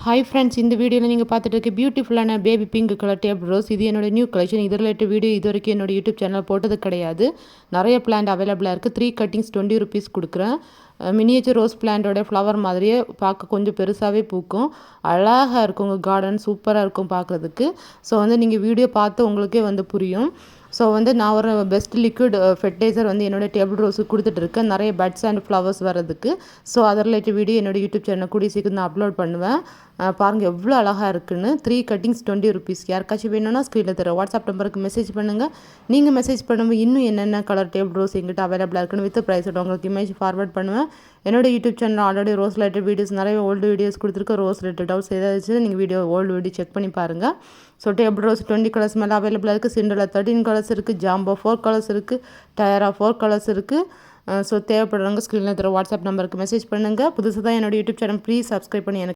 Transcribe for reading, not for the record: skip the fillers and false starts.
Hi friends, இந்த வீடியோவில் நீங்கள் பார்த்துட்டு இருக்க பியூட்டிஃபுல்லான baby pink colour table rose. இது என்னோட நியூ கலெக்ஷன். இது ரிலேட்டட் வீடியோ இது வரைக்கும் என்னோட யூடியூப் சேனல் போட்டது கிடையாது. நிறைய பிளான்ட் அவைலபிளாக இருக்குது. 3 கட்டிங்ஸ் 20 rupees கொடுக்குறேன். மினியேச்சர் ரோஸ் பிளான்ட்டோட ஃப்ளவர் மாதிரியே பார்க்க கொஞ்சம் பெருசாகவே பூக்கும். அழகாக இருக்கும். உங்கள் கார்டன் சூப்பராக இருக்கும் பார்க்குறதுக்கு. ஸோ நீங்கள் வீடியோ பார்த்து உங்களுக்கே புரியும். ஸோ நான் ஒரு பெஸ்ட் லிக்விட் ஃபெர்டிலைசர் என்னோடய டேபிள் ரோஸுக்கு கொடுத்துட்ருக்கேன். நிறைய பட்ஸ் அண்ட் ஃப்ளவர்ஸ் வர்றதுக்கு. ஸோ அதை ரிலேட்டட் வீடியோ என்னோடய யூடியூப் சேனல் கூடிய சீக்கிரம் நான் அப்லோட் பண்ணுவேன். பாருங்கள் எவ்வளோ அழகாக இருக்குன்னு. 3 கட்டிங்ஸ் 20 rupees. யாருக்காச்சும் வேணும்னா ஸ்க்ரீனில் தர வாட்ஸ்அப் நம்பருக்கு மெசேஜ் பண்ணுங்கள். நீங்கள் மெசேஜ் பண்ணும்போது இன்னும் என்னென்ன கலர் டேபிள் ரோஸ் எங்கிட்ட அவைலபிளாக இருக்குன்னு வித் ப்ரைஸோட உங்களுக்கு இமேஜ் ஃபார்வர்ட் பண்ணுவேன். என்னோட YouTube channel already rose related videos நிறைய ஓல்டு வீடியோஸ் கொடுத்துருக்கேன். ரோஸ் ரிலேட்டட் டவுட்ஸ் ஏதாச்சும் நீங்கள் ஓல்டு வீடியோ செக் பண்ணி பாருங்கள். ஸோ டேபிள் ரோஸ் 20 கலர்ஸ் மேலே அவைலபிளாக இருக்குது. சிண்டலா 13 கலர்ஸ் இருக்குது. ஜாம்போ 4 கலர்ஸ் இருக்குது. டயரா 4 கலர்ஸ் இருக்குது. ஸோ தேவைப்படுறவங்க ஸ்க்ரீனில் தர வாட்ஸ்அப் நம்பருக்கு மெசேஜ் பண்ணுங்கள். புதுசாக தான் என்னோட யூடியூப் சேனல் ப்ளீஸ் சப்ஸ்கிரைப் பண்ணி எனக்கு